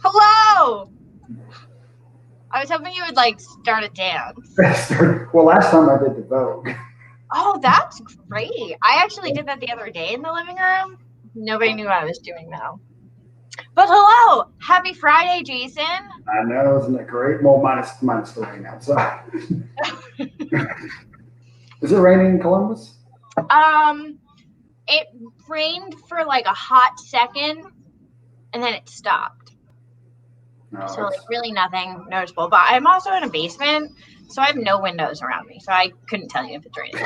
Hello! I was hoping you would like start a dance. Well, last time I did the Vogue. Oh, that's great. I actually did that the other day in the living room. Nobody knew I was doing though. But hello! Happy Friday, Jason. I know, isn't it great? Well, minus the rain outside. Is it raining in Columbus? It rained for like a hot second and then it stopped. No, So like really nothing noticeable. But I'm also in a basement, so I have no windows around me. So I couldn't tell you if it's raining.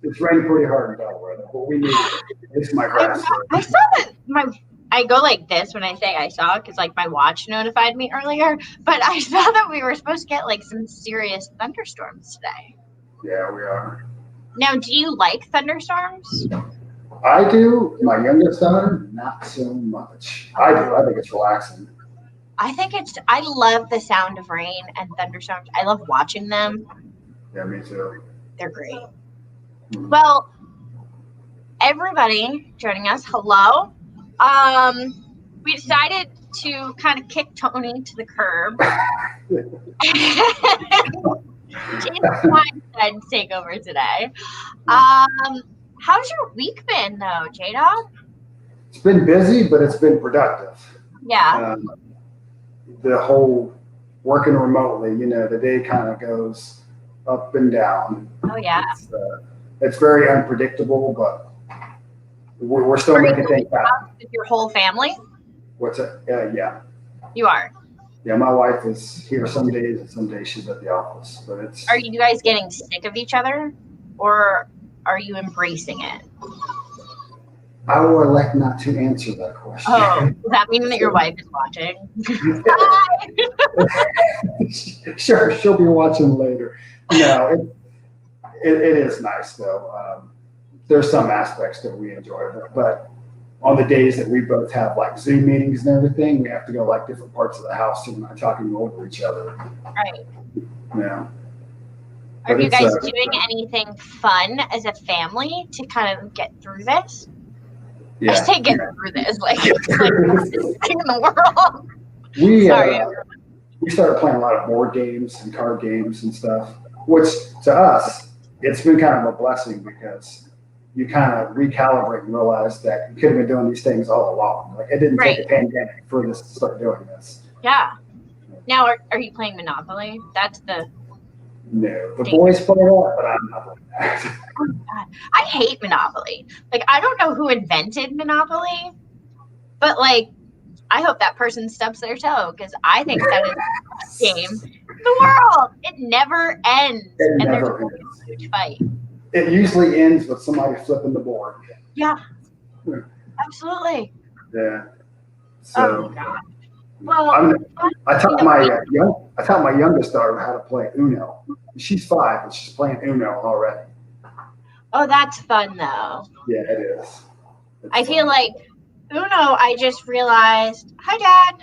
it's raining pretty hard in Delaware. Though. What we need is my grass. I saw that I go like this when I say I saw because like my watch notified me earlier, but I saw that we were supposed to get like some serious thunderstorms today. Yeah, we are. Now, do you like thunderstorms? I do. My youngest daughter, not so much. I do. I think it's relaxing. I love the sound of rain and thunderstorms. I love watching them. Yeah, me too. They're great. Mm-hmm. Well, everybody joining us, hello. We decided to kind of kick Tony to the curb. Jason's decided to take over today. How's your week been, though, J-Dog? It's been busy, but it's been productive. Yeah. The whole working remotely, the day kind of goes up and down. Oh, yeah. It's very unpredictable, but we're still making things happen. With your whole family? What's it? Yeah. You are? Yeah, my wife is here some days, and some days she's at the office. But it's. Are you guys getting sick of each other, or are you embracing it? I would elect not to answer that question. Oh, does that mean that your wife is watching? Sure, she'll be watching later. No, it is nice though. There's some aspects that we enjoy, but on the days that we both have like Zoom meetings and everything, we have to go like different parts of the house so we're not talking over each other. Right. Yeah. Are you guys doing anything fun as a family to kind of get through this? Yeah. I say get through this, like it's like the best thing in the world. We started playing a lot of board games and card games and stuff, which to us, it's been kind of a blessing because you kind of recalibrate and realize that you could have been doing these things all along. Like it didn't take a pandemic for us to start doing this. Yeah. Now, are you playing Monopoly? That's the... No, the boys play that, but I'm not playing that. Oh, God. I hate Monopoly. Like, I don't know who invented Monopoly, but, like, I hope that person stubs their toe because I think that is the best game in the world. It never ends. And there's a huge fight. It usually ends with somebody flipping the board. Yeah. Absolutely. Yeah. So, oh, God. Well, I taught my youngest daughter how to play Uno. She's 5 and she's playing Uno already. Oh, that's fun though. Yeah, it is. I feel like Uno. I just realized. Hi, Dad.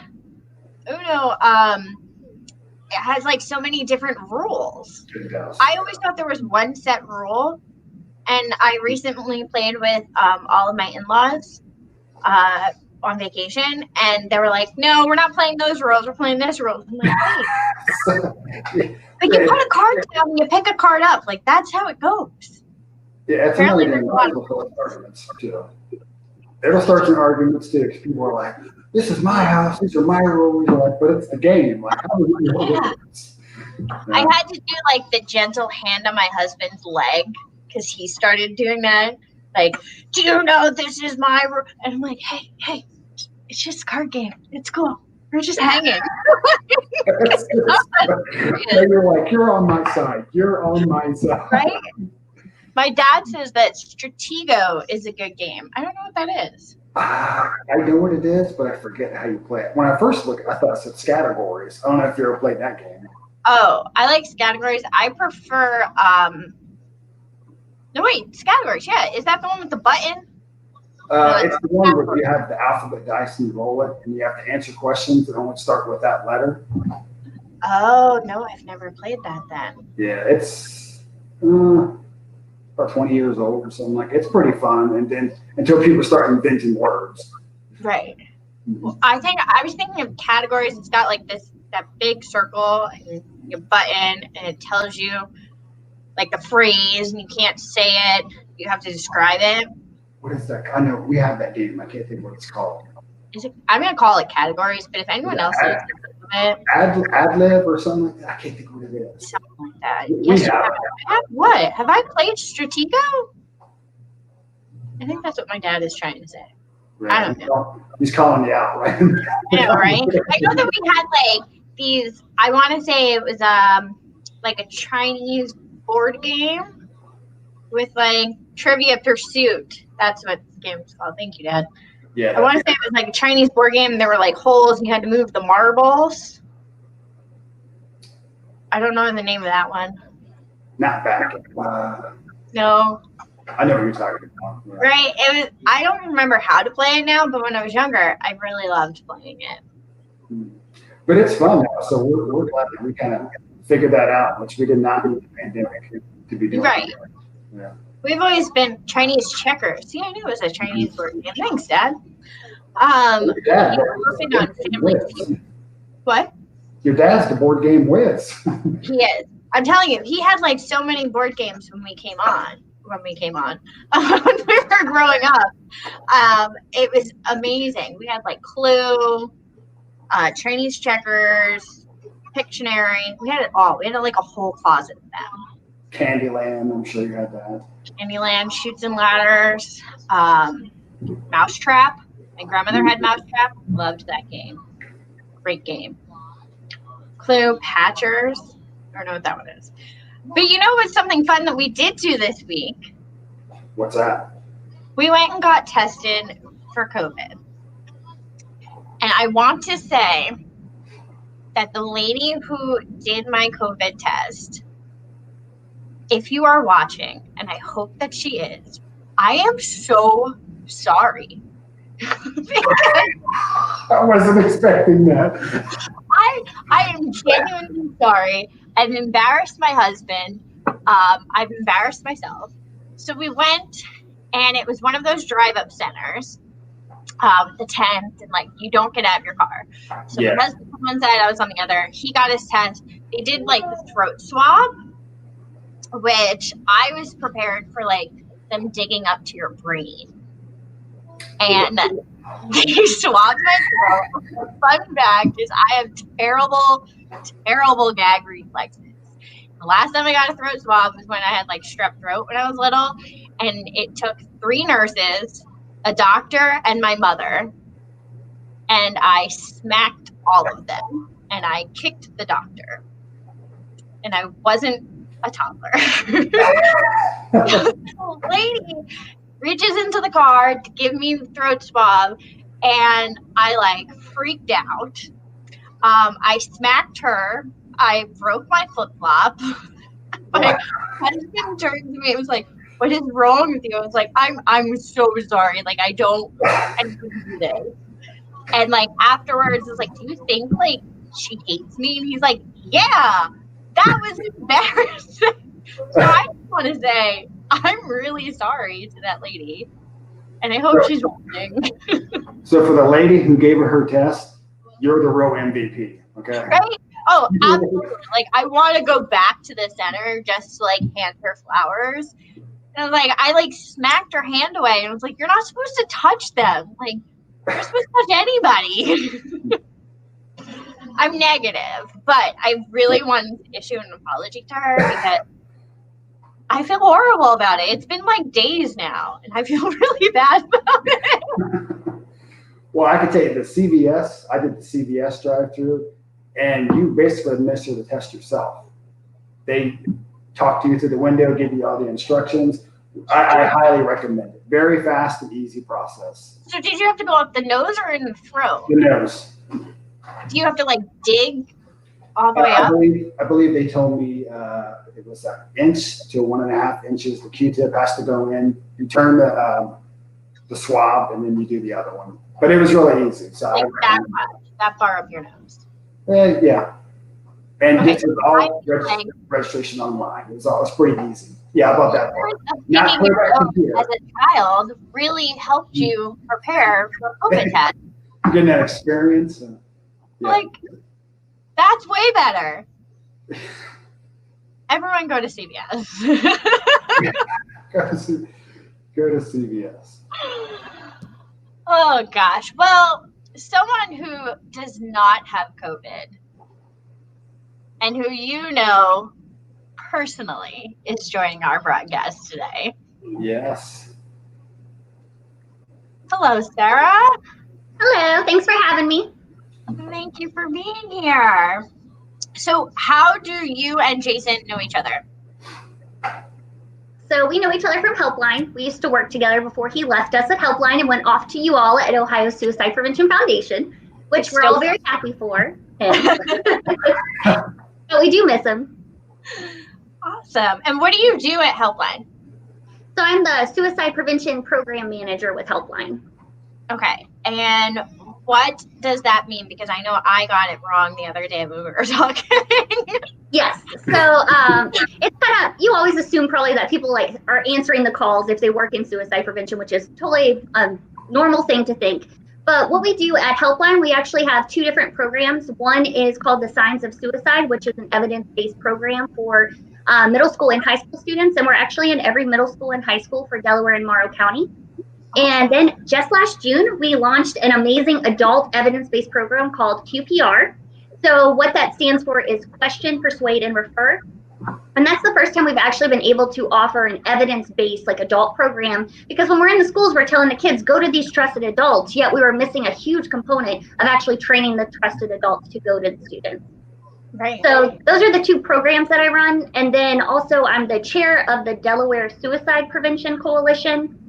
Uno. It has like so many different rules. It does. I always thought there was one set rule, and I recently played with all of my in-laws. On vacation, and they were like, "No, we're not playing those rules. We're playing this rule." I'm like, "Wait." Like you put a card down and you pick a card up. Like that's how it goes. Yeah, it's apparently there's a lot of arguments too. It'll start some arguments too because people are like, "This is my house. These are my rules." You're like, but it's the game. Like, how do you know this? I had to do like the gentle hand on my husband's leg because he started doing that. Like, do you know this is my rule? And I'm like, hey. It's just a card game. It's cool. We're just hanging. You're like, you're on my side. You're on my side. Right? My dad says that Stratego is a good game. I don't know what that is. I know what it is, but I forget how you play it. When I first looked, I thought it said Scattergories. I don't know if you ever played that game. Oh, I like Scattergories. I prefer no wait, Scattergories, yeah. Is that the one with the button? It's the one where you have the alphabet dice and you roll it, and you have to answer questions that only start with that letter. Oh, no, I've never played that then. Yeah, it's about 20 years old or something like that. It's pretty fun, and then until people start inventing words. Right. I think I was thinking of categories. It's got like that big circle and you button, and it tells you like the phrase, and you can't say it. You have to describe it. What is that? I know we have that game. I can't think what it's called. I'm gonna call it categories, but if anyone else knows it, Ad lib or something like that. I can't think what it is. Something like that. We have what? Have I played Stratego? I think that's what my dad is trying to say. Right. I don't know. He's calling you out, right? I know, right? I know that we had like these. I want to say it was like a Chinese board game with like Trivia Pursuit. That's what the game was called. Thank you, Dad. Yeah. I want to say it was like a Chinese board game, and there were like holes, and you had to move the marbles. I don't know the name of that one. Not back. No. I know what you're talking about. Yeah. Right. It was. I don't remember how to play it now, but when I was younger, I really loved playing it. But it's fun now, so we're glad that we kind of figured that out, which we did not need the pandemic to be doing. Right. Yeah. We've always been Chinese checkers. See, I knew it was a Chinese word. Yeah, thanks, Dad. Your dad, working on family. What? Your dad's the board game whiz. He is. I'm telling you, he had like so many board games when we came on. When we were growing up, it was amazing. We had like Clue, Chinese checkers, Pictionary. We had it all. We had like a whole closet of them. Candyland, I'm sure you had that. Candyland, Chutes and Ladders, Mousetrap. My grandmother had Mousetrap. Loved that game. Great game. Clue, Patchers. I don't know what that one is. But you know what's something fun that we did do this week? What's that? We went and got tested for COVID. And I want to say that the lady who did my COVID test, if you are watching, and I hope that she is, I am so sorry. I wasn't expecting that. I am genuinely sorry. I've embarrassed my husband. I've embarrassed myself. So we went, and it was one of those drive-up centers, the tent, and like you don't get out of your car. So my husband was on one side, I was on the other. He got his test. They did like the throat swab, which I was prepared for like them digging up to your brain. And they swabbed my throat. The fun fact is I have terrible gag reflexes. The last time I got a throat swab was when I had like strep throat when I was little. And it took 3 nurses, a doctor, and my mother. And I smacked all of them. And I kicked the doctor. And I wasn't a toddler. The lady reaches into the car to give me the throat swab, and I like freaked out. I smacked her. I broke my flip-flop. My husband turned to me and was like, "What is wrong with you?" I was like, I'm so sorry. Like I couldn't do this. And like afterwards, it's like, "Do you think like she hates me?" And he's like, "Yeah, that was embarrassing." So I just want to say I'm really sorry to that lady, and I hope she's watching. So for the lady who gave her test, you're the real MVP, okay? Right? Oh, absolutely. Like I want to go back to the center just to like hand her flowers. And I was like, I smacked her hand away, and I was like, "You're not supposed to touch them. Like you're supposed to touch anybody." I'm negative, but I really wanted to issue an apology to her because I feel horrible about it. It's been like days now, and I feel really bad about it. Well, I can tell you I did the CVS drive-through, and you basically administer the test yourself. They talk to you through the window, give you all the instructions. I highly recommend it. Very fast and easy process. So did you have to go up the nose or in the throat? The nose. Do you have to dig all the way up? I believe they told me it was an inch to 1.5 inches. The Q-tip has to go in. You turn the swab, and then you do the other one. But it was really easy. So that far up your nose. Yeah. And Okay, this is all registration online. It was pretty easy. Yeah, about that part. Not as a child really helped you prepare for a COVID test. getting that experience. Like, that's way better. Everyone go to CVS. Go to CVS. Oh, gosh. Well, someone who does not have COVID and who you know personally is joining our broadcast today. Yes. Hello, Sarah. Hello, thanks for having me. Thank you for being here. So, how do you and Jason know each other? So we know each other from HelpLine. We used to work together before he left us at HelpLine and went off to you all at Ohio Suicide Prevention Foundation, which we're all very happy for him. But we do miss him. Awesome. And what do you do at HelpLine? So I'm the Suicide Prevention Program Manager with HelpLine. Okay. And what does that mean? Because I know I got it wrong the other day when we were talking. Yes. So it's kind of, you always assume probably that people like are answering the calls if they work in suicide prevention, which is totally a normal thing to think. But what we do at HelpLine, we actually have two different programs. One is called the Signs of Suicide, which is an evidence-based program for middle school and high school students. And we're actually in every middle school and high school for Delaware and Morrow County. And then just last June, we launched an amazing adult evidence-based program called QPR. So what that stands for is Question, Persuade, and Refer. And that's the first time we've actually been able to offer an evidence-based like adult program, because when we're in the schools, we're telling the kids, go to these trusted adults, yet we were missing a huge component of actually training the trusted adults to go to the students. Right. So those are the two programs that I run. And then also I'm the chair of the Delaware Suicide Prevention Coalition.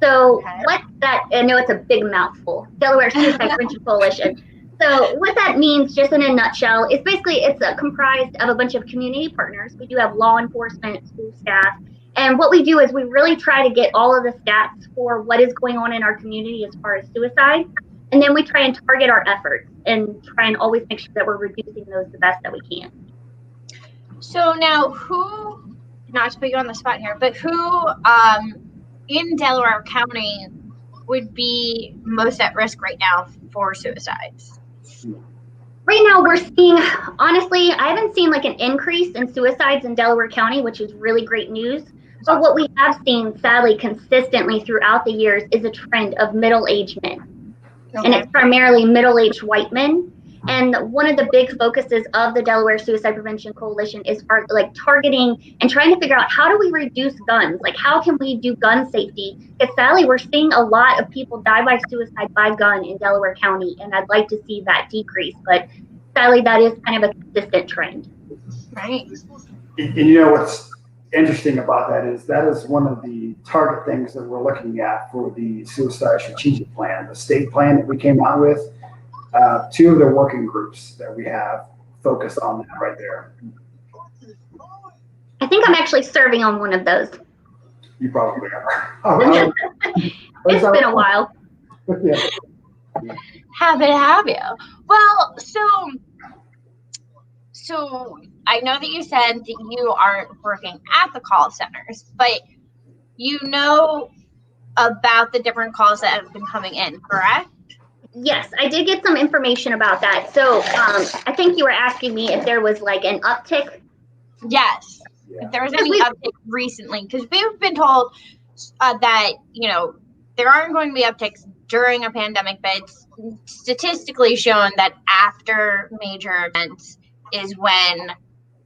So what that, I know it's a big mouthful, Delaware Suicide Prevention Coalition. So what that means, just in a nutshell, is basically it's comprised of a bunch of community partners. We do have law enforcement, school staff. And what we do is we really try to get all of the stats for what is going on in our community as far as suicide. And then we try and target our efforts and try and always make sure that we're reducing those the best that we can. So now who, not to put you on the spot here, but who in Delaware County would be most at risk right now for suicides? Right now we're seeing, honestly, I haven't seen like an increase in suicides in Delaware County, which is really great news. But what we have seen, sadly, consistently throughout the years is a trend of middle-aged men. Okay. And it's primarily middle-aged white men. And one of the big focuses of the Delaware Suicide Prevention Coalition is like targeting and trying to figure out how do we reduce guns? Like how can we do gun safety? Because sadly, we're seeing a lot of people die by suicide by gun in Delaware County, and I'd like to see that decrease. But sadly, that is kind of a consistent trend. Right. And you know what's interesting about that is one of the target things that we're looking at for the suicide strategic plan, the state plan that we came out with. Two of the working groups that we have focused on that right there. I think I'm actually serving on one of those. You probably are. It's been a while. Yeah. Have you? Well, so I know that you said that you aren't working at the call centers, but you know about the different calls that have been coming in, correct? Yes, I did get some information about that. So I think you were asking me if there was like an uptick. Yes, Yeah. if there was any uptick recently, because we've been told that, you know, there aren't going to be upticks during a pandemic, but it's statistically shown that after major events is when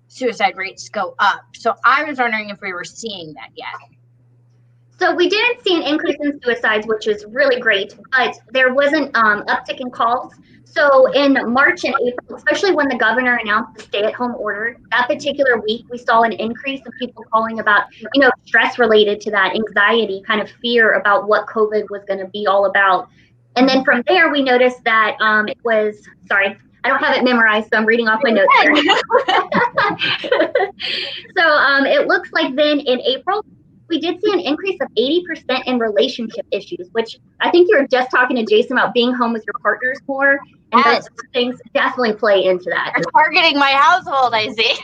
suicide rates go up. So I was wondering if we were seeing that yet. So we didn't see an increase in suicides, which is really great, but there wasn't uptick in calls. So in March and April, especially when the governor announced the stay-at-home order, that particular week, we saw an increase of people calling about, you know, stress related to that, anxiety, kind of fear about what COVID was going to be all about. And then from there, we noticed that it was, sorry, I don't have it memorized, so I'm reading off my notes here. So it looks like then in April, we did see an increase of 80% in relationship issues, which I think you were just talking to Jason about being home with your partners more. And those things definitely play into that. You're targeting my household, I see.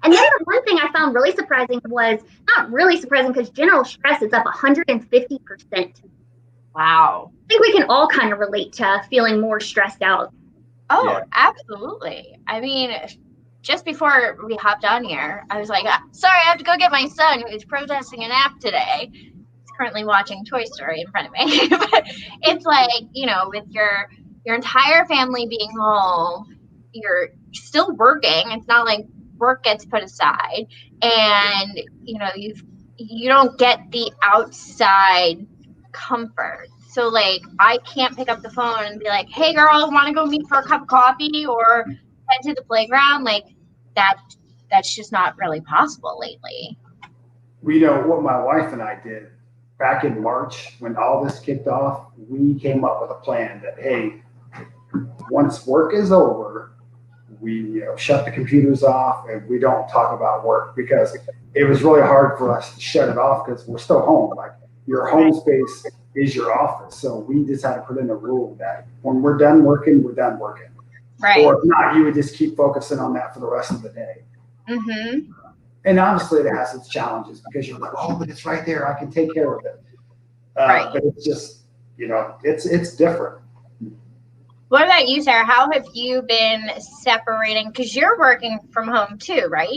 And then the one thing I found really surprising was, not really surprising because general stress is up 150%. Wow. I think we can all kind of relate to feeling more stressed out. Oh, Yeah. absolutely. I mean, just before we hopped on here, I was like, sorry, I have to go get my son who's protesting an app today. He's currently watching Toy Story in front of me. But it's like, you know, with your entire family being home, you're still working. It's not like work gets put aside. And, you know, you don't get the outside comfort. So like I can't pick up the phone and be like, hey girl, want to go meet for a cup of coffee or head to the playground? Like that's just not really possible lately. You know, what my wife and I did back in March when all this kicked off, we came up with a plan that, hey, once work is over, we shut the computers off and we don't talk about work, because it was really hard for us to shut it off because we're still home. Like, your home space is your office. So we just had to put in a rule that when we're done working, we're done working. Right. Or if not, you would just keep focusing on that for the rest of the day. Mm-hmm. And obviously it has its challenges because you're like, oh, but it's right there. I can take care of it. Right. But it's just, it's different. What about you, Sarah? How have you been separating? Because you're working from home too, right?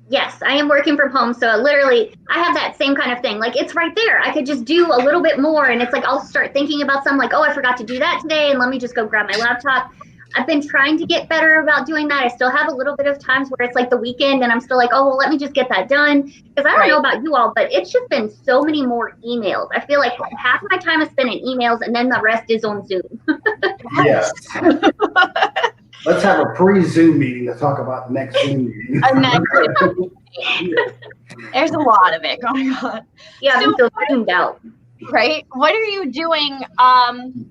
Yes, I am working from home. So literally, I have that same kind of thing. Like, it's right there. I could just do a little bit more. And it's like, I'll start thinking about something like, oh, I forgot to do that today. And let me just go grab my laptop. I've been trying to get better about doing that. I still have a little bit of times where it's like the weekend and I'm still like, oh, well, let me just get that done. Because I don't know about you all, but it's just been so many more emails. I feel like half my time is spent in emails and then the rest is on Zoom. Yes. Let's have a pre-Zoom meeting to talk about the next Zoom meeting. There's a lot of it going on. Yeah, I'm so zoomed out. Right? What are you doing to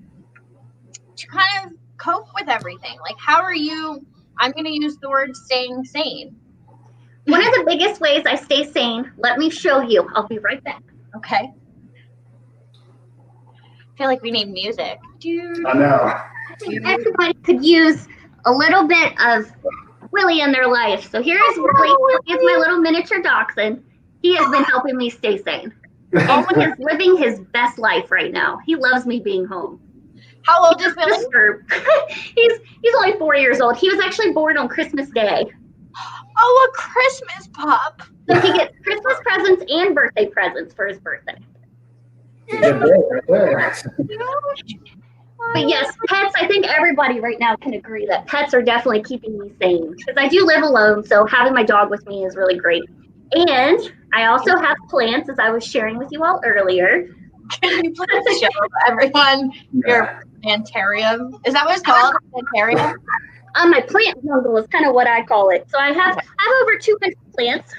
kind of cope with everything? Like, how are you, I'm going to use the word staying sane. One of the biggest ways I stay sane, let me show you. I'll be right back. Okay. I feel like we need music. I know. Everybody could use a little bit of Willie in their life. So here is Willie. He is my little miniature dachshund. He has been helping me stay sane. And he is living his best life right now. He loves me being home. How old is Willie? He's only 4 years old. He was actually born on Christmas Day. Oh, a Christmas pup. So he gets Christmas presents and birthday presents for his birthday. Good day right there. But yes, pets, I think everybody right now can agree that pets are definitely keeping me sane. Because I do live alone, so having my dog with me is really great. And I also have plants, as I was sharing with you all earlier. Can you please show everyone your plantarium? Is that what it's called? Plantarium? My plant jungle is kind of what I call it. So I have over 200 plants.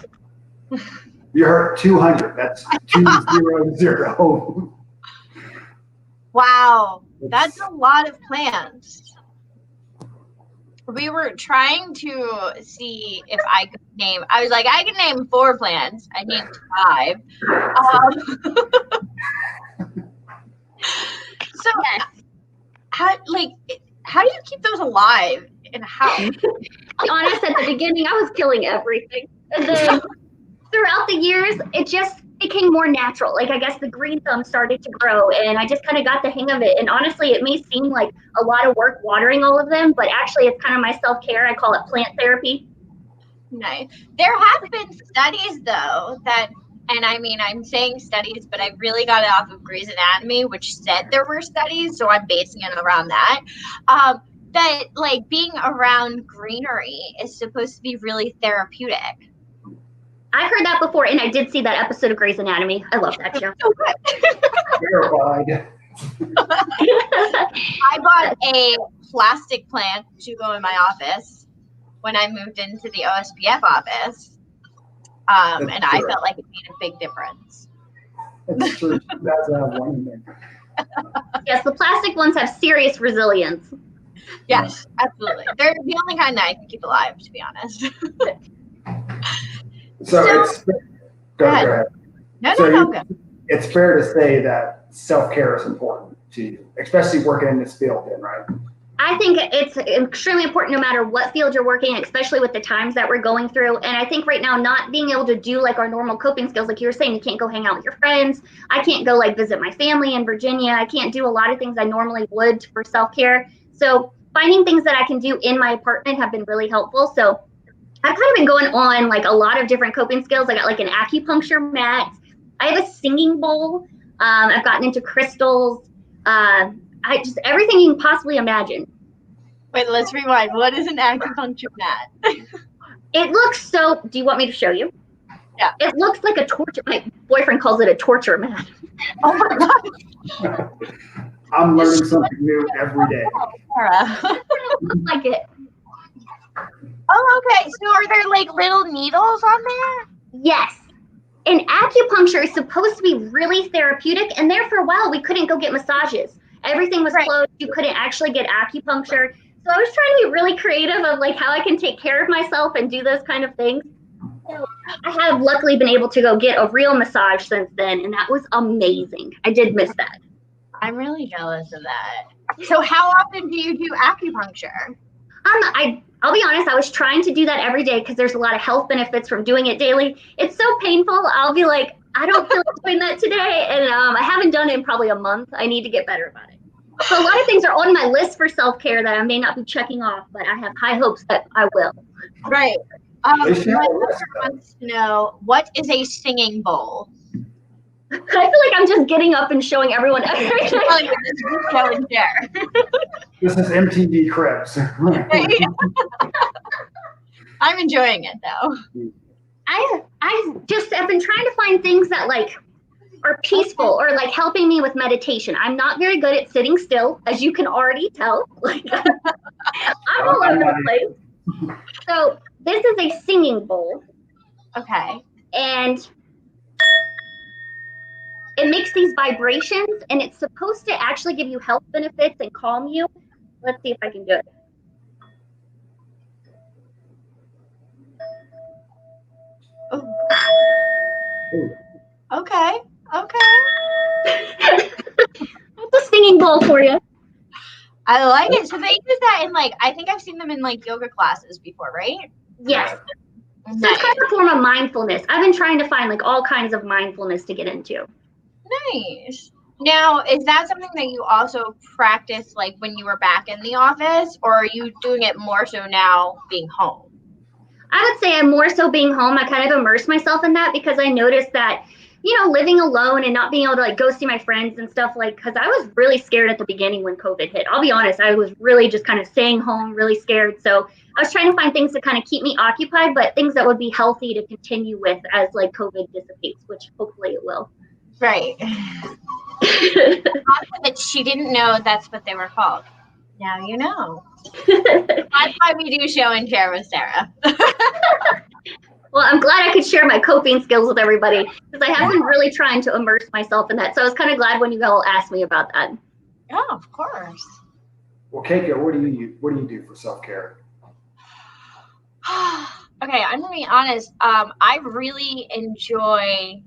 You heard 200. That's 200. Wow, that's a lot of plants. We were trying to see if I could name. I was like, I can name 4 plants. I named 5. So, how do you keep those alive in a house? To be honest, at the beginning, I was killing everything. And then throughout the years, it just became more natural. Like, I guess the green thumb started to grow and I just kind of got the hang of it. And honestly, it may seem like a lot of work watering all of them, but actually it's kind of my self-care. I call it plant therapy. Nice. There have been studies though that, and I mean, I'm saying studies, but I really got it off of Grey's Anatomy, which said there were studies. So I'm basing it around that. That like being around greenery is supposed to be really therapeutic. I heard that before, and I did see that episode of Grey's Anatomy. I love that show. Verified. I bought a plastic plant to go in my office when I moved into the OSPF office, and I felt like it made a big difference. That's true. That's one in there. Yes, the plastic ones have serious resilience. Yes, absolutely. They're the only kind that I can keep alive, to be honest. So it's go ahead. No. It's fair to say that self-care is important to you, especially working in this field, then, right? I think it's extremely important no matter what field you're working in, especially with the times that we're going through. And I think right now, not being able to do like our normal coping skills, like you were saying, you can't go hang out with your friends. I can't go like visit my family in Virginia. I can't do a lot of things I normally would for self-care. So finding things that I can do in my apartment have been really helpful. So I've kind of been going on like a lot of different coping skills. I got like an acupuncture mat. I have a singing bowl. I've gotten into crystals. I just everything you can possibly imagine. Wait, let's rewind. What is an acupuncture mat? It looks so. Do you want me to show you? Yeah. It looks like a torture. My boyfriend calls it a torture mat. Oh my god. I'm learning something new every day. Sarah. It looks like it. Oh, okay. So are there like little needles on there? Yes. And acupuncture is supposed to be really therapeutic. And there for a while, we couldn't go get massages. Everything was closed. You couldn't actually get acupuncture. So I was trying to be really creative of like how I can take care of myself and do those kind of things. So I have luckily been able to go get a real massage since then. And that was amazing. I did miss that. I'm really jealous of that. So how often do you do acupuncture? I'll be honest, I was trying to do that every day because there's a lot of health benefits from doing it daily. It's so painful. I'll be like, I don't feel like doing that today. And I haven't done it in probably a month. I need to get better about it. So a lot of things are on my list for self-care that I may not be checking off, but I have high hopes that I will. Right. My mother wants to know, what is a singing bowl? I feel like I'm just getting up and showing everyone everything. Show and share. This is MTV Cribs. I'm enjoying it though. I just have been trying to find things that like are peaceful or like helping me with meditation. I'm not very good at sitting still, as you can already tell. Like I'm all over the place. So this is a singing bowl. Okay. And it makes these vibrations, and it's supposed to actually give you health benefits and calm you. Let's see if I can do it. Ooh. Okay. That's a singing bowl for you. I like it. So they use that in like, I think I've seen them in like yoga classes before, right? Yes. Nice. So it's kind of a form of mindfulness. I've been trying to find like all kinds of mindfulness to get into. Nice. Now, is that something that you also practice like when you were back in the office, or are you doing it more so now being home? I would say I'm more so being home. I kind of immerse myself in that because I noticed that, you know, living alone and not being able to like go see my friends and stuff, like, because I was really scared at the beginning when COVID hit. I'll be honest, I was really just kind of staying home, really scared. So I was trying to find things to kind of keep me occupied, but things that would be healthy to continue with as like COVID dissipates, which hopefully it will. Right. But she didn't know that's what they were called. Now you know. That's why we do show and share with Sarah. Well, I'm glad I could share my coping skills with everybody because I have been really trying to immerse myself in that. So I was kind of glad when you all asked me about that. Oh, of course. Well, Keiko, what do you do for self-care? Okay, I'm gonna be honest. I really enjoy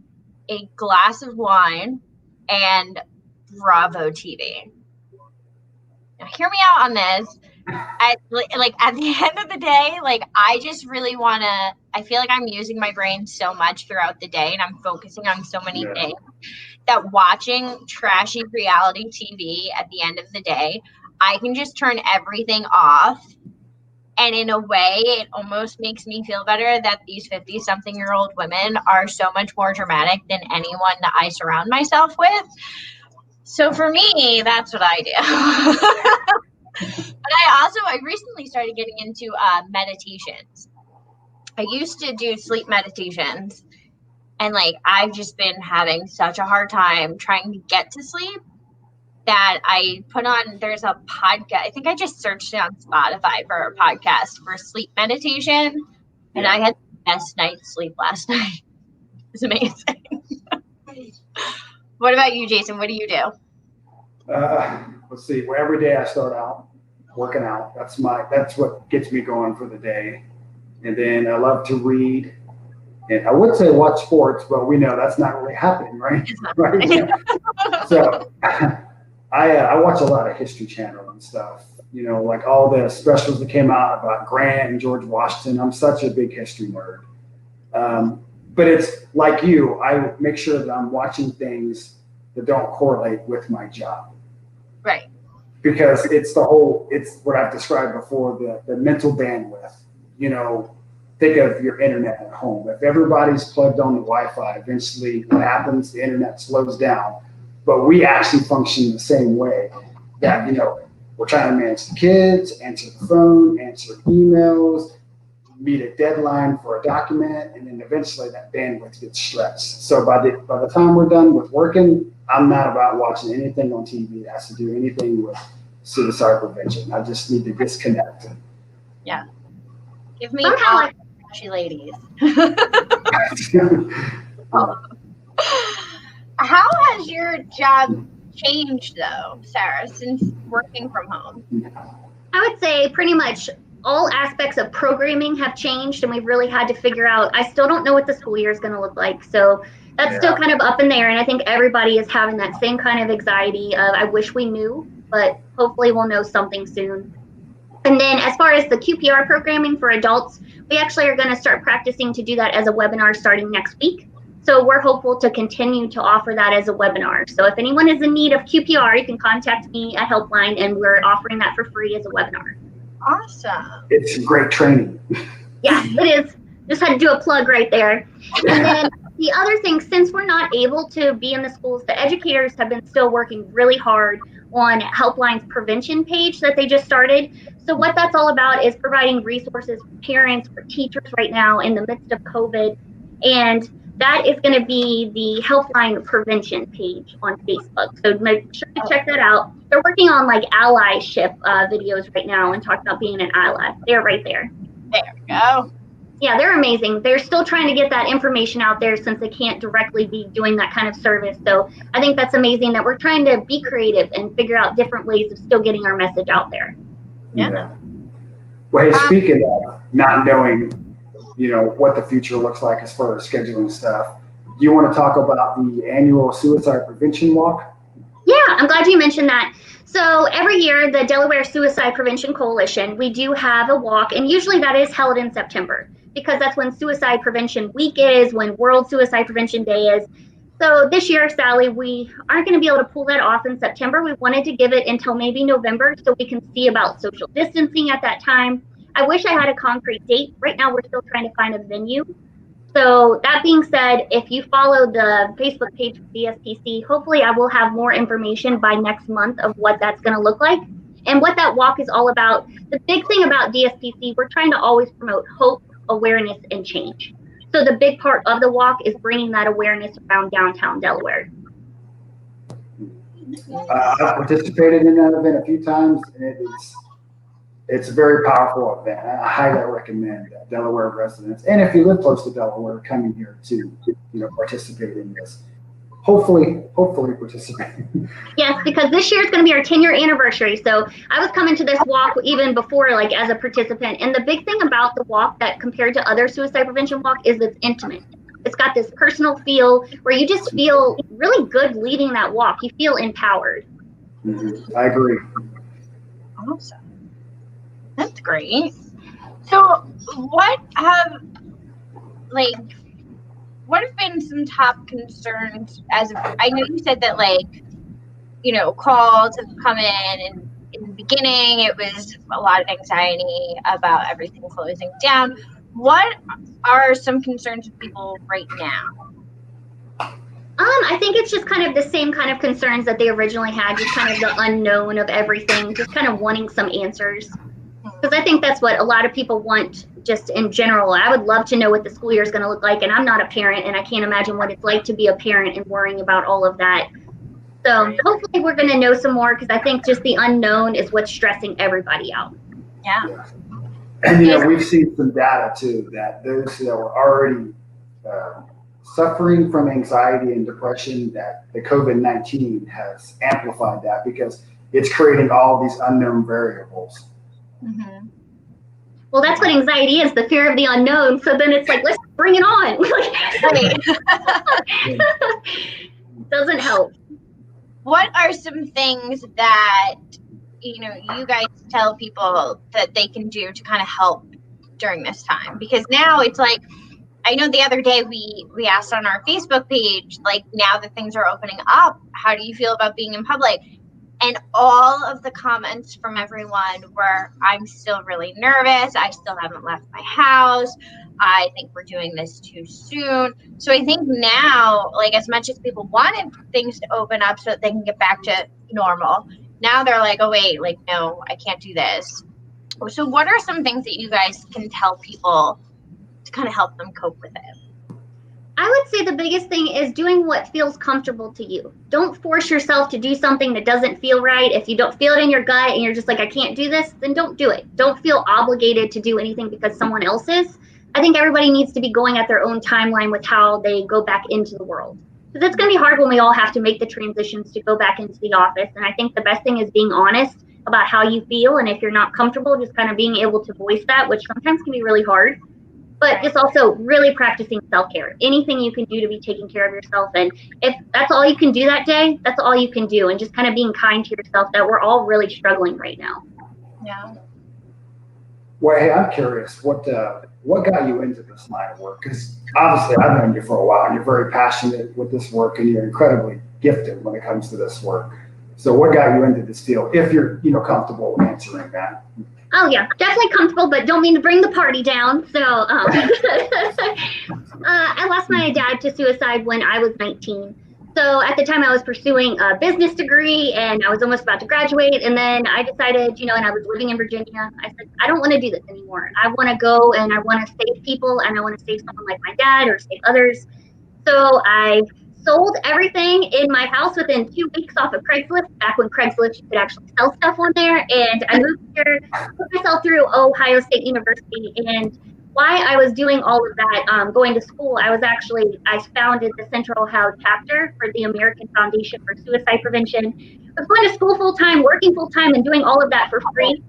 a glass of wine and Bravo TV. Now, hear me out on this. At the end of the day, like I just really I feel like I'm using my brain so much throughout the day and I'm focusing on so many things that watching trashy reality TV at the end of the day, I can just turn everything off. And in a way, it almost makes me feel better that these 50-something-year-old women are so much more dramatic than anyone that I surround myself with. So for me, that's what I do. But I recently started getting into meditations. I used to do sleep meditations. And like, I've just been having such a hard time trying to get to sleep that I put on, there's a podcast. I think I just searched it on Spotify for a podcast for sleep meditation. And I had the best night's sleep last night. It was amazing. What about you, Jason? What do you do? Let's see. Well, every day I start out working out. That's what gets me going for the day. And then I love to read. And I would say watch sports, but we know that's not really happening, right? Right. So I watch a lot of History Channel and stuff. like all the specials that came out about Grant and George Washington. I'm such a big history nerd. But it's like you, I make sure that I'm watching things that don't correlate with my job. Right. Because it's what I've described before, the mental bandwidth. Think of your internet at home. If everybody's plugged on the Wi-Fi, eventually what happens, the internet slows down. But we actually function the same way. That, we're trying to manage the kids, answer the phone, answer emails, meet a deadline for a document, and then eventually that bandwidth gets stretched. So by the time we're done with working, I'm not about watching anything on TV that has to do anything with suicide prevention. I just need to disconnect. Yeah. Give me all trashy ladies. How has your job changed though, Sarah, since working from home? I would say pretty much all aspects of programming have changed, and we've really had to figure out. I still don't know what the school year is going to look like, so that's still kind of up in there. And I think everybody is having that same kind of anxiety of, I wish we knew, but hopefully we'll know something soon. And then as far as the QPR programming for adults, we actually are going to start practicing to do that as a webinar starting next week. So we're hopeful to continue to offer that as a webinar. So if anyone is in need of QPR, you can contact me at HelpLine, and we're offering that for free as a webinar. Awesome. It's great training. Yeah, it is. Just had to do a plug right there. And then the other thing, since we're not able to be in the schools, the educators have been still working really hard on HelpLine's prevention page that they just started. So what that's all about is providing resources for parents, for teachers right now in the midst of COVID. And that is going to be the HelpLine prevention page on Facebook. So make sure to check that out. They're working on like allyship videos right now and talking about being an ally. They're right there. There we go. Yeah, they're amazing. They're still trying to get that information out there since they can't directly be doing that kind of service. So I think that's amazing that we're trying to be creative and figure out different ways of still getting our message out there. Yeah. Well, hey, speaking of not knowing, what the future looks like as far as scheduling stuff, do you want to talk about the annual suicide prevention walk? Yeah, I'm glad you mentioned that. So every year, the Delaware Suicide Prevention Coalition, we do have a walk, and usually that is held in September because that's when Suicide Prevention Week is, when World Suicide Prevention Day is. So this year, Sally, we aren't going to be able to pull that off in September. We wanted to give it until maybe November so we can see about social distancing at that time. I wish I had a concrete date. Right now, we're still trying to find a venue. So that being said, if you follow the Facebook page for DSPC, hopefully I will have more information by next month of what that's going to look like and what that walk is all about. The big thing about DSPC, we're trying to always promote hope, awareness, and change. So the big part of the walk is bringing that awareness around downtown Delaware. I've participated in that event a few times, and it's a very powerful event. I highly recommend Delaware residents, and if you live close to Delaware, coming here to participate in this. Hopefully participate. Yes, because this year is going to be our 10-year anniversary. So I was coming to this walk even before, like as a participant. And the big thing about the walk that compared to other suicide prevention walk is it's intimate. It's got this personal feel where you just feel really good leading that walk. You feel empowered. Mm-hmm. I agree. Awesome. That's great. So what have been some top concerns I know you said that calls have come in, and in the beginning it was a lot of anxiety about everything closing down. What are some concerns with people right now? I think it's just kind of the same kind of concerns that they originally had, just kind of the unknown of everything, just kind of wanting some answers. Because I think that's what a lot of people want just in general. I would love to know what the school year is going to look like. And I'm not a parent, and I can't imagine what it's like to be a parent and worrying about all of that. So hopefully we're going to know some more, because I think just the unknown is what's stressing everybody out. Yeah. And, we've seen some data, too, that those that were already suffering from anxiety and depression, that the COVID-19 has amplified that because it's creating all these unknown variables. Mm-hmm. Well, that's what anxiety is, the fear of the unknown. So then it's like, let's bring it on. Doesn't help. What are some things that, you guys tell people that they can do to kind of help during this time? Because now it's like, I know the other day we asked on our Facebook page, like, now that things are opening up, how do you feel about being in public? And all of the comments from everyone were, I'm still really nervous. I still haven't left my house. I think we're doing this too soon. So I think now, like, as much as people wanted things to open up so that they can get back to normal, now they're like, oh, wait, like, no, I can't do this. So what are some things that you guys can tell people to kind of help them cope with it? I would say the biggest thing is doing what feels comfortable to you. Don't force yourself to do something that doesn't feel right. If you don't feel it in your gut and you're just like, I can't do this, then don't do it. Don't feel obligated to do anything because someone else is. I think everybody needs to be going at their own timeline with how they go back into the world. Because it's going to be hard when we all have to make the transitions to go back into the office. And I think the best thing is being honest about how you feel. And if you're not comfortable, just kind of being able to voice that, which sometimes can be really hard. But just also really practicing self-care. Anything you can do to be taking care of yourself. And if that's all you can do that day, that's all you can do. And just kind of being kind to yourself, that we're all really struggling right now. Yeah. Well, hey, I'm curious, what got you into this line of work? Because obviously I've known you for a while and you're very passionate with this work and you're incredibly gifted when it comes to this work. So what got you into this field, if you're comfortable answering that? Oh yeah, definitely comfortable, but don't mean to bring the party down. So I lost my dad to suicide when I was 19. So at the time I was pursuing a business degree and I was almost about to graduate. And then I decided, and I was living in Virginia. I said, I don't want to do this anymore. I want to go and I want to save people and I want to save someone like my dad or save others. So I sold everything in my house within 2 weeks off of Craigslist, back when Craigslist, you could actually sell stuff on there. And I moved here, put myself through Ohio State University. And while I was doing all of that, going to school, I founded the Untitled Chapter for the American Foundation for Suicide Prevention. I was going to school full-time, working full-time, and doing all of that for free.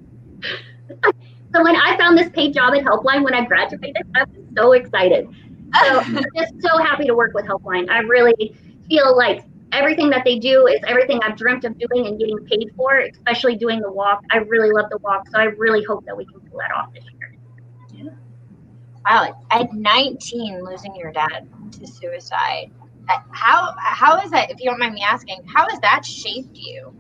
So when I found this paid job at HelpLine when I graduated, I was so excited. So I'm just so happy to work with HelpLine. I really feel like everything that they do is everything I've dreamt of doing and getting paid for, especially doing the walk. I really love the walk, so I really hope that we can pull that off this year. Yeah. Wow, at 19, losing your dad to suicide. How is that, if you don't mind me asking, how has that shaped you?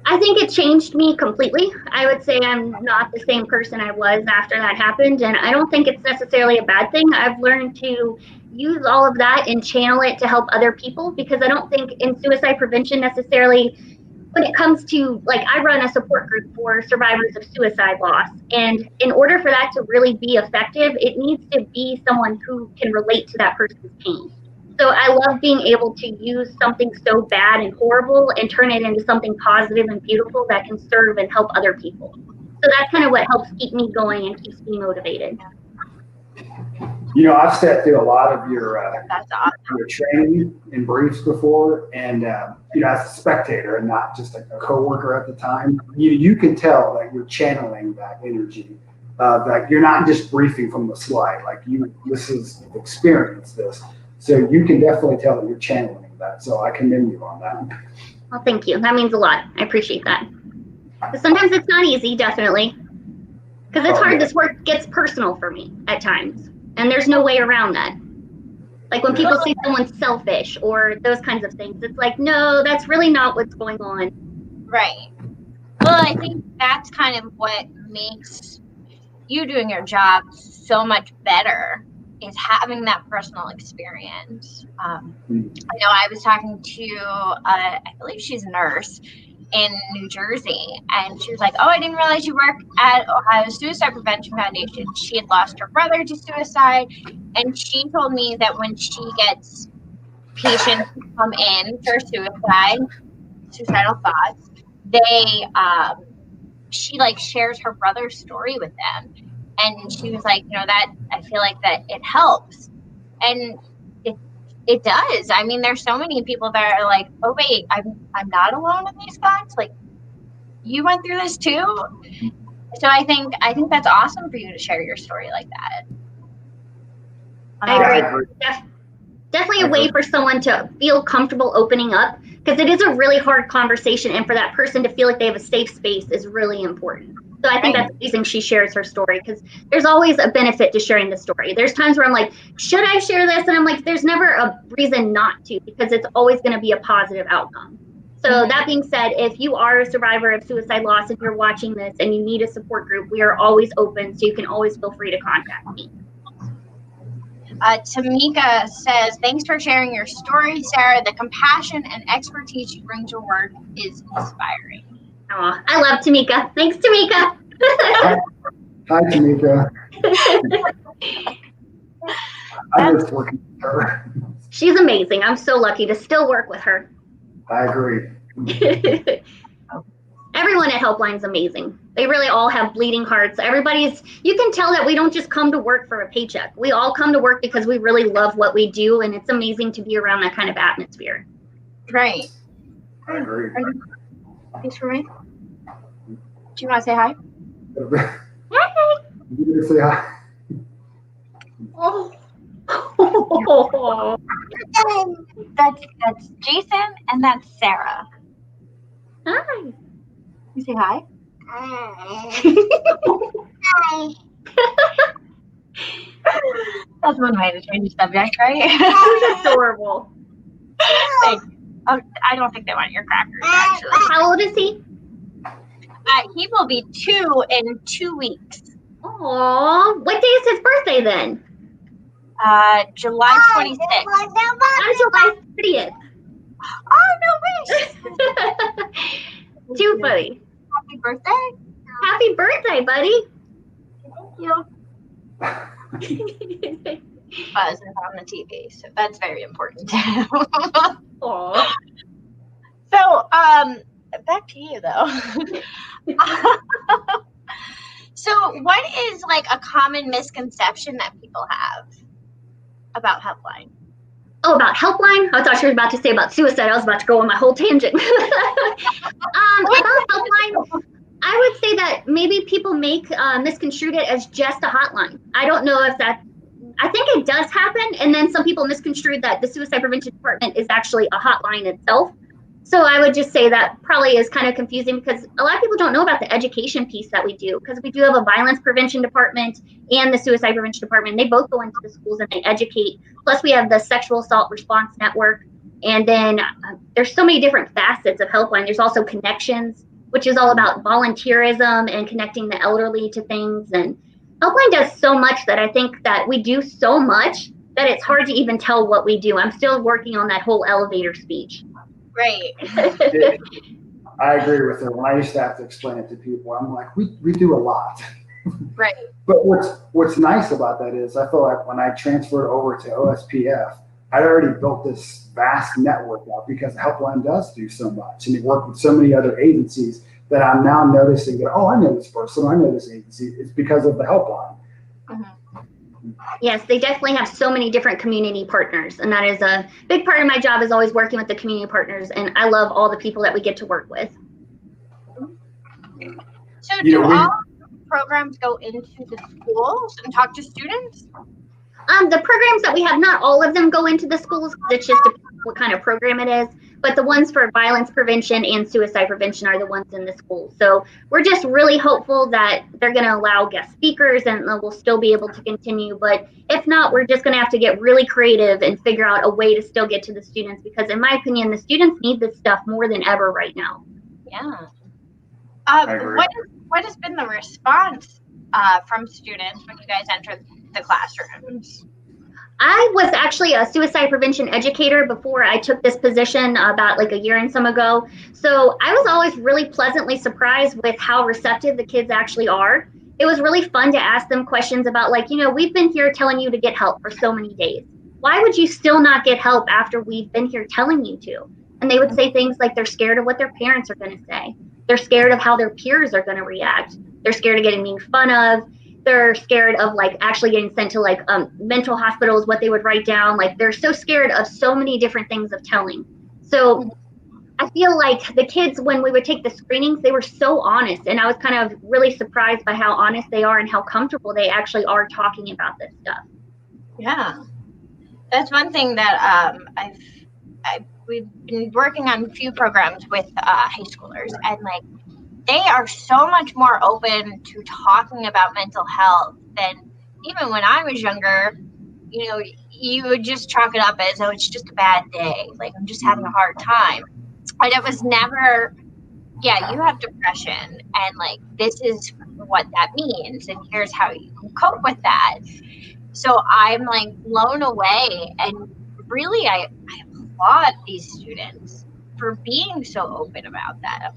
I think it changed me completely. I would say I'm not the same person I was after that happened, and I don't think it's necessarily a bad thing. I've learned to use all of that and channel it to help other people, because I don't think in suicide prevention necessarily, when it comes to, like, I run a support group for survivors of suicide loss, and in order for that to really be effective, it needs to be someone who can relate to that person's pain. So I love being able to use something so bad and horrible and turn it into something positive and beautiful that can serve and help other people. So that's kind of what helps keep me going and keeps me motivated. I've sat through a lot of your Awesome. your training and briefs before, and as a spectator and not just a coworker at the time, you can tell that you're channeling that energy. That you're not just briefing from the slide. Like this is experience this. So you can definitely tell that you're channeling that. So I commend you on that. Well, thank you. That means a lot. I appreciate that. But sometimes it's not easy, definitely. Because it's hard. This work gets personal for me at times. And there's no way around that. Like when people say someone's selfish or those kinds of things, it's like, no, that's really not what's going on. Right. Well, I think that's kind of what makes you doing your job so much better, is having that personal experience. I know I was talking to, I believe she's a nurse in New Jersey, and she was like, oh, I didn't realize you work at Ohio Suicide Prevention Foundation. She had lost her brother to suicide, and she told me that when she gets patients who come in for suicidal thoughts, she shares her brother's story with them. And she was like, that I feel like that it helps. And it does. I mean, there's so many people that are like, oh wait, I'm not alone in these thoughts. Like, you went through this too. So I think that's awesome for you to share your story like that. I agree. Definitely a way for someone to feel comfortable opening up, because it is a really hard conversation, and for that person to feel like they have a safe space is really important. So I think that's amazing she shares her story, because there's always a benefit to sharing the story. There's times where I'm like, should I share this? And I'm like, there's never a reason not to, because it's always going to be a positive outcome. So that being said, if you are a survivor of suicide loss and you're watching this and you need a support group, we are always open, so you can always feel free to contact me. Tamika says, thanks for sharing your story, Sarah. The compassion and expertise you bring to work is inspiring. Oh, I love Tamika. Thanks, Tamika. Hi, Tamika. I miss working with her. She's amazing. I'm so lucky to still work with her. I agree. Everyone at HelpLine is amazing. They really all have bleeding hearts. You can tell that we don't just come to work for a paycheck. We all come to work because we really love what we do, and it's amazing to be around that kind of atmosphere. Right. I agree. Thanks for me. Do you want to say hi? Hi. You say hi. Oh. That's Jason, and that's Sarah. Hi. You say hi? Hi. That's one way to change the subject, right? That's adorable. Thanks. I don't think they want your crackers, actually. How old is he? He will be 2 in 2 weeks. Aw, what day is his birthday then? July 26th. On July 30th. Oh, no wish. Too funny. Happy birthday. Happy birthday, buddy. Thank you. Buzz is on the TV, so that's very important too. Aww. So, back to you though. So, what is like a common misconception that people have about HelpLine? Oh, about HelpLine? I thought you were about to say about suicide. I was about to go on my whole tangent. About HelpLine, I would say that maybe people misconstrued it as just a hotline. I don't know if I think it does happen, and then some people misconstrued that the Suicide Prevention Department is actually a hotline itself. So I would just say that probably is kind of confusing, because a lot of people don't know about the education piece that we do, because we do have a violence prevention department and the suicide prevention department. They both go into the schools and they educate. Plus we have the sexual assault response network. And then there's so many different facets of HelpLine. There's also Connections, which is all about volunteerism and connecting the elderly to things. And HelpLine does so much that I think that we do so much that it's hard to even tell what we do. I'm still working on that whole elevator speech. Right. I agree with her. When I used to have to explain it to people, I'm like, we do a lot. Right. But what's nice about that is I feel like when I transferred over to OSPF, I'd already built this vast network out, because HelpLine does do so much, and it worked with so many other agencies that I'm now noticing that, oh, I know this person, I know this agency. It's because of the HelpLine. Mm-hmm. Yes, they definitely have so many different community partners, and that is a big part of my job, is always working with the community partners, and I love all the people that we get to work with. So do all programs go into the schools and talk to students? The programs that we have, not all of them go into the schools. It's just what kind of program it is. But the ones for violence prevention and suicide prevention are the ones in the schools. So we're just really hopeful that they're going to allow guest speakers and we'll still be able to continue. But if not, we're just going to have to get really creative and figure out a way to still get to the students, because in my opinion, the students need this stuff more than ever right now. Yeah. What has been the response from students when you guys enter the classrooms? I was actually a suicide prevention educator before I took this position about like a year and some ago. So I was always really pleasantly surprised with how receptive the kids actually are. It was really fun to ask them questions about, like, we've been here telling you to get help for so many days. Why would you still not get help after we've been here telling you to? And they would say things like they're scared of what their parents are going to say. They're scared of how their peers are going to react. They're scared of getting made fun of. They're scared of like actually getting sent to like mental hospitals, what they would write down. Like, they're so scared of so many different things of telling. So I feel like the kids, when we would take the screenings, they were so honest. And I was kind of really surprised by how honest they are and how comfortable they actually are talking about this stuff. Yeah. That's one thing that we've been working on a few programs with high schoolers, and like they are so much more open to talking about mental health than even when I was younger. You know, you would just chalk it up as, oh, it's just a bad day, like I'm just having a hard time, and it was never, yeah, you have depression, and like this is what that means, and here's how you can cope with that. So I'm like blown away, and really I applaud these students for being so open about that.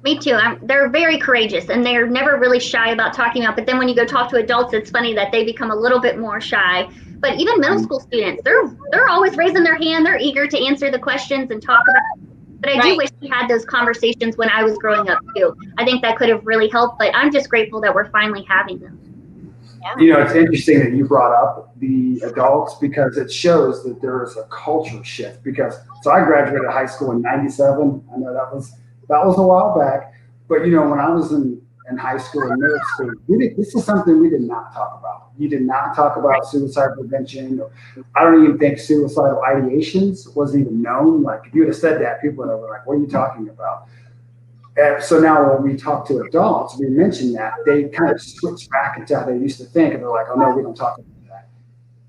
Me too. They're very courageous, and they're never really shy about talking about. But then when you go talk to adults, it's funny that they become a little bit more shy. But even middle school students, they're always raising their hand. They're eager to answer the questions and talk about it. But I do wish we had those conversations when I was growing up too. I think that could have really helped. But I'm just grateful that we're finally having them. Yeah. You know, it's interesting that you brought up the adults because it shows that there is a culture shift. Because so I graduated high school in '97. I know that was a while back, but you know, when I was in high school and middle school, this is something we did not talk about. You did not talk about suicide prevention. Or, I don't even think suicidal ideations was even known. Like if you would have said that, people would have been like, "What are you talking about?" And so now when we talk to adults, we mention that they kind of switch back into how they used to think, and they're like, "Oh no, we don't talk about that."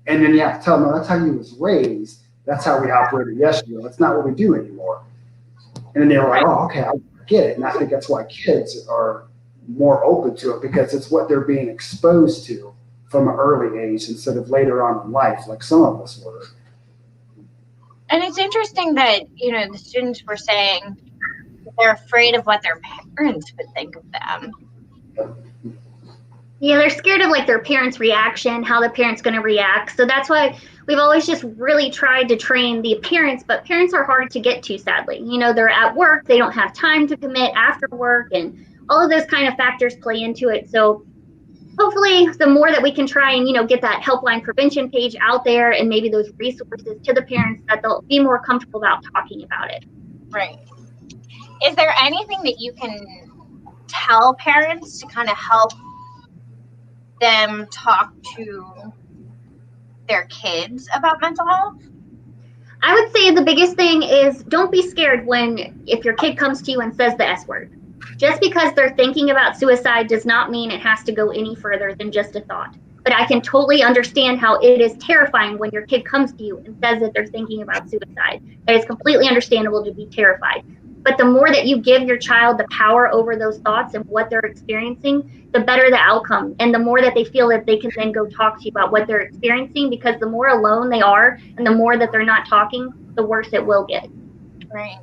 And then you have to tell them, "No, that's how you was raised. That's how we operated yesterday. That's not what we do anymore." And then they were like, "Oh, okay, I get it." And I think that's why kids are more open to it because it's what they're being exposed to from an early age instead of later on in life, like some of us were. And it's interesting that, you know, the students were saying they're afraid of what their parents would think of them. Yeah, they're scared of like their parents' reaction, how the parent's going to react. So that's why we've always just really tried to train the parents, but parents are hard to get to, sadly. You know, they're at work, they don't have time to commit after work, and all of those kind of factors play into it. So hopefully the more that we can try and, you know, get that HelpLine prevention page out there and maybe those resources to the parents, that they'll be more comfortable about talking about it. Right. Is there anything that you can tell parents to kind of help them talk to their kids about mental health? I would say the biggest thing is don't be scared if your kid comes to you and says the S word. Just because they're thinking about suicide does not mean it has to go any further than just a thought. But I can totally understand how it is terrifying when your kid comes to you and says that they're thinking about suicide. That is completely understandable to be terrified. But the more that you give your child the power over those thoughts and what they're experiencing, the better the outcome. And the more that they feel that they can then go talk to you about what they're experiencing, because the more alone they are and the more that they're not talking, the worse it will get. Right.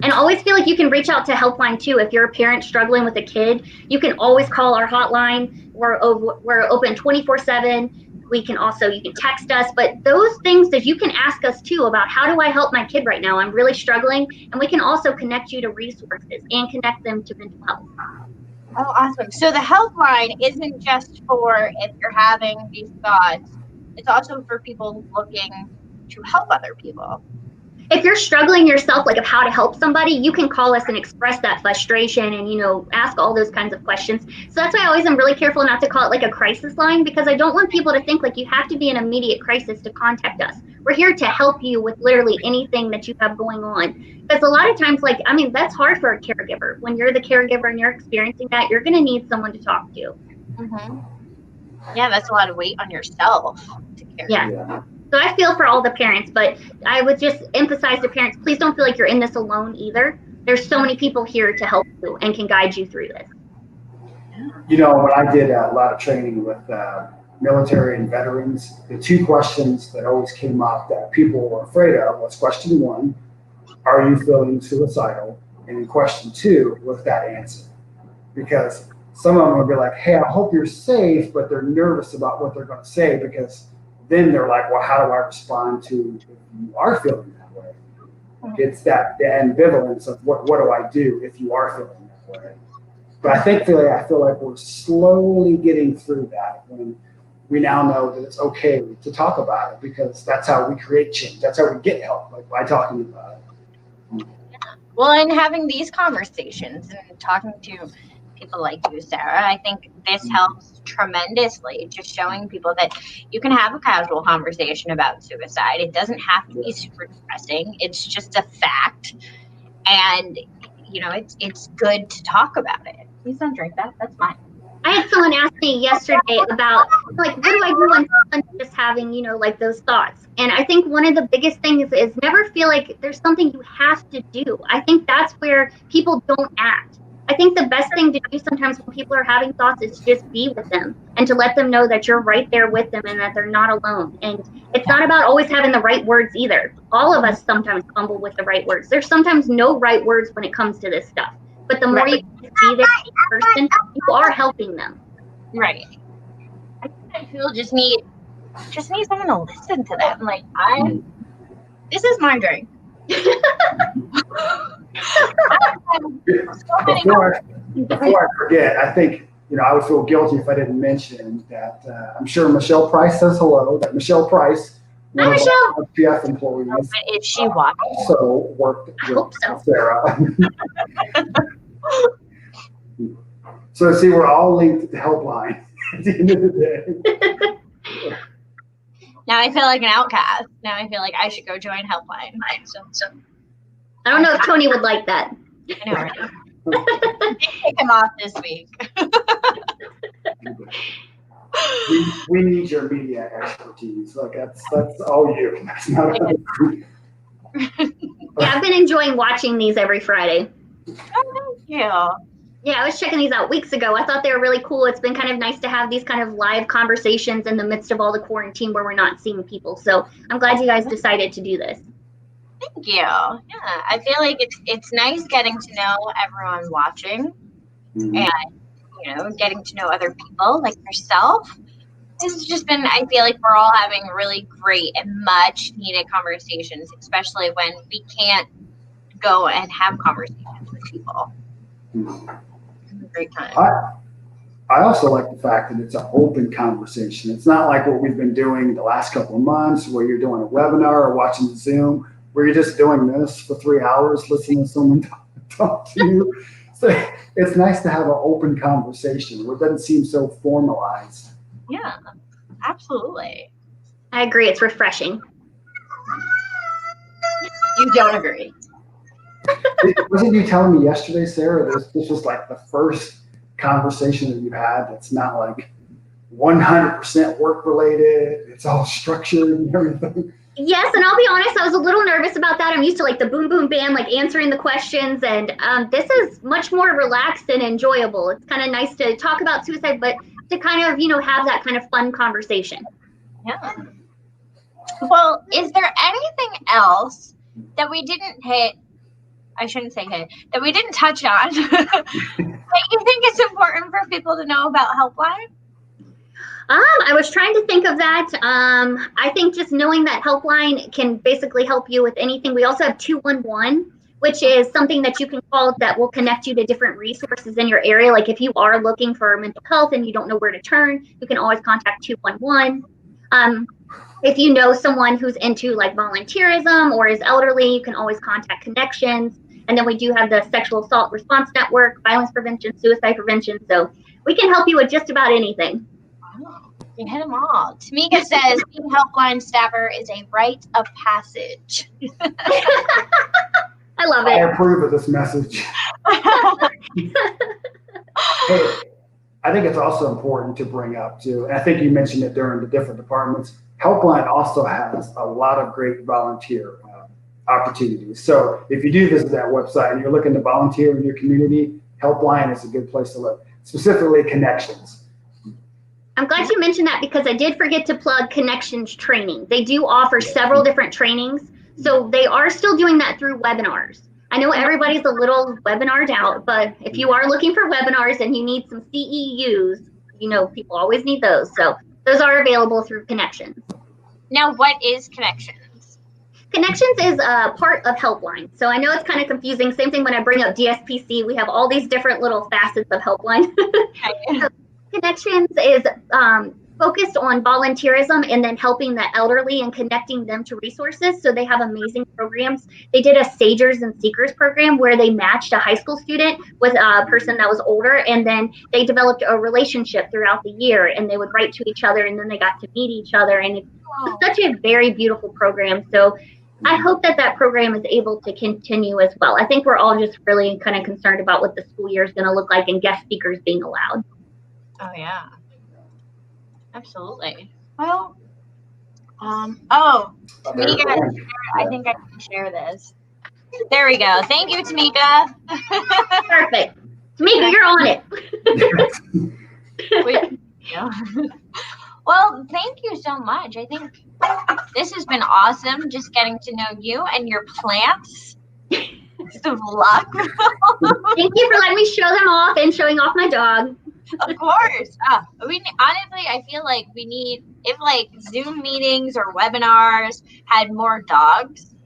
And always feel like you can reach out to HelpLine too. If you're a parent struggling with a kid, you can always call our hotline. We're open 24/7. You can text us, but those things that you can ask us too about, how do I help my kid right now? I'm really struggling. And we can also connect you to resources and connect them to mental health. Oh, awesome. So the helpline isn't just for if you're having these thoughts, it's also for people looking to help other people. If you're struggling yourself, like of how to help somebody, you can call us and express that frustration and, you know, ask all those kinds of questions. So that's why I always am really careful not to call it like a crisis line, because I don't want people to think like you have to be in immediate crisis to contact us. We're here to help you with literally anything that you have going on. Because a lot of times, like, I mean, that's hard for a caregiver. When you're the caregiver and you're experiencing that, you're going to need someone to talk to. Mm-hmm. Yeah, that's a lot of weight on yourself to carry. Yeah. So I feel for all the parents, but I would just emphasize to parents, please don't feel like you're in this alone either. There's so many people here to help you and can guide you through this. You know, when I did a lot of training with military and veterans, the two questions that always came up that people were afraid of was question one, are you feeling suicidal? And then question two was that answer. Because some of them would be like, hey, I hope you're safe, but they're nervous about what they're going to say because then they're like, well, how do I respond to if you are feeling that way? It's that the ambivalence of what do I do if you are feeling that way? But I feel like we're slowly getting through that when we now know that it's okay to talk about it, because that's how we create change. That's how we get help, like by talking about it. Well, and having these conversations and talking to people like you, Sarah. I think this helps tremendously, just showing people that you can have a casual conversation about suicide. It doesn't have to be super depressing. It's just a fact. And, it's good to talk about it. Please don't drink that. That's mine. I had someone ask me yesterday about, like, what do I do when someone's just having, like those thoughts? And I think one of the biggest things is never feel like there's something you have to do. I think that's where people don't act. I think the best thing to do sometimes when people are having thoughts is just be with them and to let them know that you're right there with them and that they're not alone. And it's not about always having the right words either. All of us sometimes fumble with the right words. There's sometimes no right words when it comes to this stuff. But the more you be there to each person, you are helping them. Right. I think people just need someone to listen to them. Like, this is my drink. Before I forget, I think, I would feel guilty if I didn't mention that I'm sure Michelle Price says hello, that Michelle Price, Hi, Michelle. PF employees, But if she watches, also worked with Sarah. So see, we're all linked to HelpLine at the end of the day. now I feel like an outcast. Now I feel like I should go join HelpLine. So I don't know if Tony would like that. I know, right? Take him off this week. We need your media expertise. Like that's all you. That's not. Yeah, I've been enjoying watching these every Friday. Oh, thank you. Yeah, I was checking these out weeks ago. I thought they were really cool. It's been kind of nice to have these kind of live conversations in the midst of all the quarantine where we're not seeing people. So I'm glad you guys decided to do this. Thank you. Yeah, I feel like it's nice getting to know everyone watching, and getting to know other people like yourself. This has just been, I feel like we're all having really great and much needed conversations, especially when we can't go and have conversations with people. It's a great time. I also like the fact that it's an open conversation. It's not like what we've been doing the last couple of months where you're doing a webinar or watching Zoom, where you're just doing this for 3 hours, listening to someone talk to you. So it's nice to have an open conversation where it doesn't seem so formalized. Yeah, absolutely. I agree. It's refreshing. You don't agree. Wasn't you telling me yesterday, Sarah, this was like the first conversation that you've had that's not like 100% work related, it's all structured and everything? Yes, and I'll be honest, I was a little nervous about that. I'm used to like the boom, boom, bam, like answering the questions, and this is much more relaxed and enjoyable. It's kind of nice to talk about suicide, but to kind of, have that kind of fun conversation. Yeah. Well, is there anything else that we didn't hit? I shouldn't say hit, that we didn't touch on that you think it's important for people to know about HelpLine? I was trying to think of that. I think just knowing that HelpLine can basically help you with anything. We also have 211, which is something that you can call that will connect you to different resources in your area. Like if you are looking for mental health and you don't know where to turn, you can always contact 211. If you know someone who's into like volunteerism or is elderly, you can always contact Connections. And then we do have the Sexual Assault Response Network, Violence Prevention, Suicide Prevention. So we can help you with just about anything. Oh, you hit them all. Tamika says being HelpLine staffer is a rite of passage. I love it. I approve of this message. Hey, I think it's also important to bring up too, and I think you mentioned it during the different departments, HelpLine also has a lot of great volunteer opportunities. So if you do visit that website and you're looking to volunteer in your community, HelpLine is a good place to look, specifically Connections. I'm glad you mentioned that because I did forget to plug Connections training. They do offer several different trainings. So they are still doing that through webinars. I know everybody's a little webinared out, but if you are looking for webinars and you need some CEUs, people always need those. So those are available through Connections. Now, what is Connections? Connections is a part of HelpLine. So I know it's kind of confusing. Same thing when I bring up DSPC. We have all these different little facets of HelpLine. So Connections is focused on volunteerism and then helping the elderly and connecting them to resources. So they have amazing programs. They did a Sagers and Seekers program where they matched a high school student with a person that was older, and then they developed a relationship throughout the year, and they would write to each other, and then they got to meet each other. And it's such a very beautiful program. So I hope that that program is able to continue as well. I think we're all just really kind of concerned about what the school year is going to look like and guest speakers being allowed. Oh yeah, absolutely. Well, Tamika, I think I can share this. There we go. Thank you, Tamika. Perfect. Tamika, you're on it. Well, thank you so much. I think this has been awesome, just getting to know you and your plants. Best of luck. Thank you for letting me show them off and showing off my dog. Of course. Honestly, I feel like we need, if like Zoom meetings or webinars had more dogs,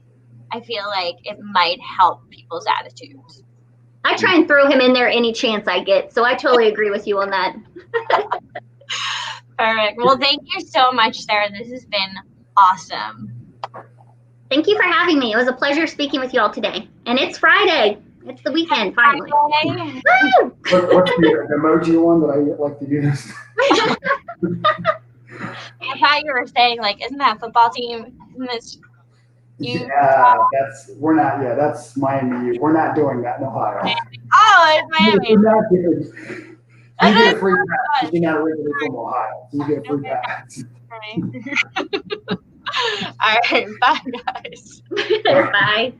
I feel like it might help people's attitudes. I try and throw him in there any chance I get, so I totally agree with you on that. Perfect. Well, thank you so much, Sarah. This has been awesome. Thank you for having me. It was a pleasure speaking with you all today. And it's Friday. It's the weekend, finally. Woo! What's the emoji one that I like to use? I thought you were saying, like, isn't that football team? Isn't this you? Yeah, that's Miami. We're not doing that in Ohio. Oh, it's Miami. We're not doing, you get a free pass if you're not originally from Ohio. You get a free pass. All right. Bye, guys. Bye.